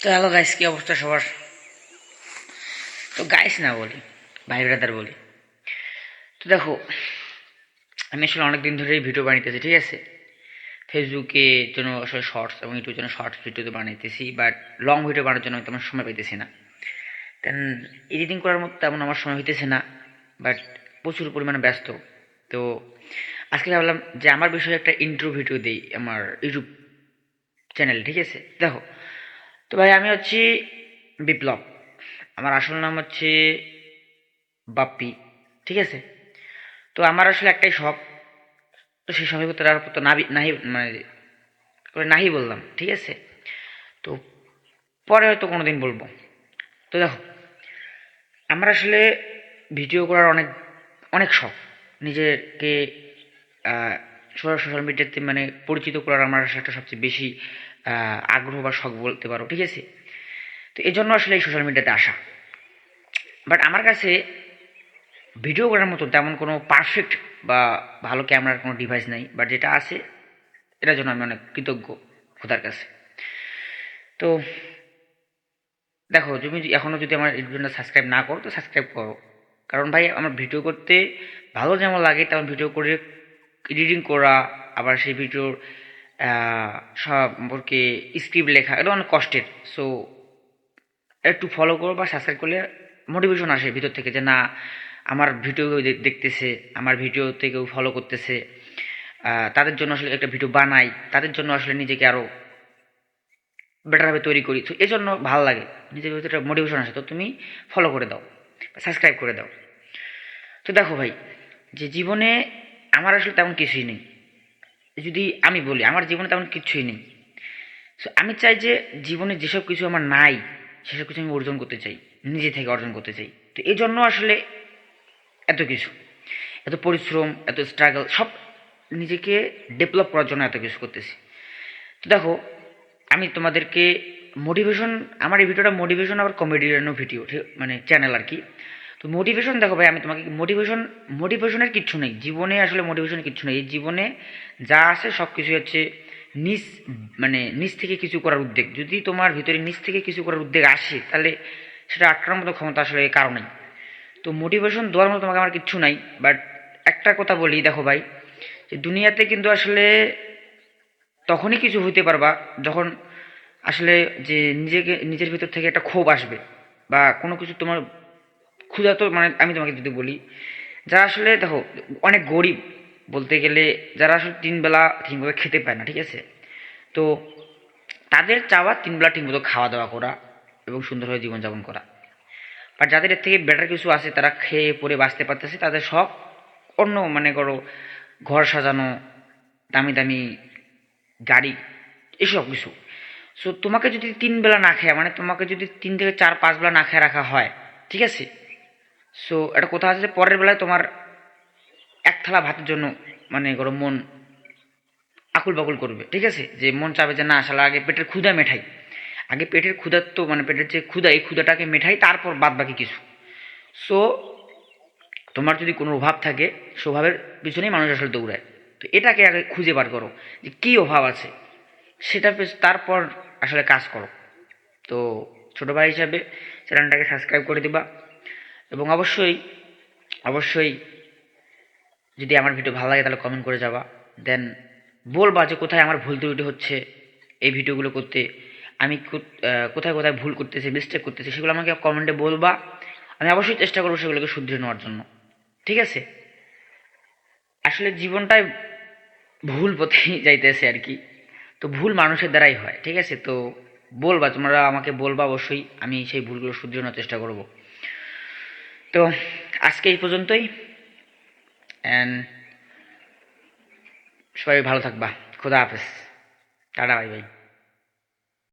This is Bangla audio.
সো হ্যালো গাইস, কি অবস্থা সবার? তো গাইস না বলি, ভাই ব্রাদার বলি। তো দেখো, আমি আসলে অনেক দিন ধরেই ভিডিও বানাইতেছি, ঠিক আছে? ফেসবুকে জন্য আসলে শর্টস এবং ইউটিউবের জন্য শর্টস ভিডিও বানাইতেছি, বাট লং ভিডিও বানানোর জন্য আমি তেমন সময় পাইতেছি না। দেন এডিটিং করার মতো তেমন আমার সময় হইতেছে না, বাট প্রচুর পরিমাণে ব্যস্ত। তো আজকে ভাবলাম যে আমার বিষয়ে একটা ইন্ট্রো ভিডিও দিই আমার ইউটিউব চ্যানেলে, ঠিক আছে? দেখো, তো ভাই আমি হচ্ছি বিপ্লব। আমার আসল নাম হচ্ছে বাপ্পি, ঠিক আছে? তো আমার আসলে একটাই শখ। তো সেই শখের ভিতরে আর তো নাবি নাহি মানে করে নাহি বললাম, ঠিক আছে? তো পরে হয়তো কোনোদিন বলবো। তো দেখো, আমার আসলে ভিডিও করার অনেক অনেক শখ। নিজেকে সোশ্যাল মিডিয়াতে মানে পরিচিত করার আমার একটা সবচেয়ে বেশি আগ্রহ বা শখ বলতে পারো, ঠিক আছে? তো এই জন্য আসলে এই সোশ্যাল মিডিয়াতে আসা। বাট আমার কাছে ভিডিও করার মতো তেমন কোনো পারফেক্ট বা ভালো ক্যামেরার কোনো ডিভাইস নাই, বাট যেটা আছে এটার জন্য আমি অনেক কৃতজ্ঞ খোদার কাছে। তো দেখো, তুমি এখনও যদি আমার ইউটিউবটা সাবস্ক্রাইব না করো তো সাবস্ক্রাইব করো। কারণ ভাই আমার ভিডিও করতে ভালো যেমন লাগে তেমন ভিডিও করে এডিটিং করা, আবার সেই ভিডিওর সম্পর্কে স্ক্রিপ্ট লেখা এটা অনেক কষ্টের। সো একটু ফলো করো বা সাবস্ক্রাইব করলে মোটিভেশন আসে ভিতর থেকে যে না, আমার ভিডিও দেখতেছে, আমার ভিডিওতে কেউ ফলো করতেছে, তাদের জন্য আসলে একটা ভিডিও বানাই, তাদের জন্য আসলে নিজেকে আরও বেটারভাবে তৈরি করি। তো এই জন্য ভালো লাগে, নিজের ভিতরে একটা মোটিভেশন আসে। তো তুমি ফলো করে দাও, সাবস্ক্রাইব করে দাও। তো দেখো ভাই, যে জীবনে আমার আসলে তেমন কিছুই নেই। যদি আমি বলি আমার জীবনে তেমন কিছুই নেই। সো আমি চাই যে জীবনে যেসব কিছু আমার নাই সেসব কিছু আমি অর্জন করতে চাই, নিজে থেকে অর্জন করতে চাই। তো এই জন্য আসলে এত কিছু, এত পরিশ্রম, এত স্ট্রাগল, সব নিজেকে ডেভেলপ করার জন্য এত কিছু করতেছি। তো দেখো, আমি তোমাদেরকে মোটিভেশন, আমার এই ভিডিওটা মোটিভেশন আবার কমেডিয়ানও ভিডিও, ঠিক মানে চ্যানেল আর কি। তো মোটিভেশন দেখো ভাই, আমি তোমাকে মোটিভেশনের কিচ্ছু নেই জীবনে, আসলে মোটিভেশনের কিচ্ছু নেই। এই জীবনে যা আছে সব কিছু হচ্ছে নিজ নিজ থেকে কিছু করার উদ্যোগ। যদি তোমার ভিতরে নিজ থেকে কিছু করার উদ্যোগ আসে তাহলে সেটা আটকানোর মতো ক্ষমতা আসলে কারণেই। তো মোটিভেশন দেওয়ার মতো তোমাকে আমার কিচ্ছু নাই। বাট একটা কথা বলি, দেখো ভাই, যে দুনিয়াতে কিন্তু আসলে তখনই কিছু হইতে পারবা যখন আসলে যে নিজের ভিতর থেকে একটা ক্ষোভ আসবে বা কোনো কিছু তোমার ক্ষুধা। তো আমি তোমাকে যদি বলি, যারা আসলে দেখো অনেক গরিব বলতে গেলে, যারা আসলে তিন বেলা ঠিকভাবে খেতে পায় না, ঠিক আছে? তো তাদের চাওয়া তিন বেলা ঠিকমতো খাওয়া দাওয়া করা এবং সুন্দরভাবে জীবনযাপন করা। আর যাদের এর থেকে বেটার কিছু আছে, তারা খেয়ে পরে বাঁচতে পারতেছে, তাদের সব অন্য মনে করো ঘর সাজানো, দামি দামি গাড়ি, এসব কিছু। সো তোমাকে যদি তিন বেলা না খায়, তোমাকে যদি 3 থেকে 4 5 বেলা না খেয়ে রাখা হয়, ঠিক আছে? সো এটা কোথা আছে যে পরের বেলায় তোমার এক থালা ভাতের জন্য করো মন আকুল বাকুল করবে, ঠিক আছে? যে মন চাবে যে না, শালা আগে পেটের ক্ষুধা মেটাই, আগে পেটের ক্ষুধা, তো পেটের যে ক্ষুধা এই ক্ষুধাটাকে মেটাই, তারপর বাদ বাকি কিছু। সো তোমার যদি কোনো অভাব থাকে, স্বভাবের পিছনেই মানুষ আসলে দৌড়ায়। তো এটাকে আগে খুঁজে বার করো যে কী অভাব আছে, সেটা তারপর আসলে কাজ করো। তো ছোটো ভাই হিসাবে চ্যানেলটাকে সাবস্ক্রাইব করে দিবা, এবং অবশ্যই অবশ্যই যদি আমার ভিডিও ভালো লাগে তাহলে কমেন্ট করে যাবা। দেন বলবা যে কোথায় আমার ভুল ত্রুটি হচ্ছে এই ভিডিওগুলো করতে, আমি কোথায় কোথায় ভুল করতেছি, মিস্টেক করতেছি, সেগুলো আমাকে কমেন্টে বলবা। আমি অবশ্যই চেষ্টা করবো সেগুলোকে শুধরে নেওয়ার জন্য, ঠিক আছে? আসলে জীবনটাই ভুল পথেই যাইতেছে আর কি। তো ভুল মানুষের দ্বারাই হয়, ঠিক আছে? তো বলবা, তোমরা আমাকে বলবা, অবশ্যই আমি সেই ভুলগুলো শুধরানোর চেষ্টা করব। তো আজকে এই পর্যন্তই, অ্যান্ড সবাই ভালো থাকবা। খোদা হাফেজ, টাটা, বাই বাই।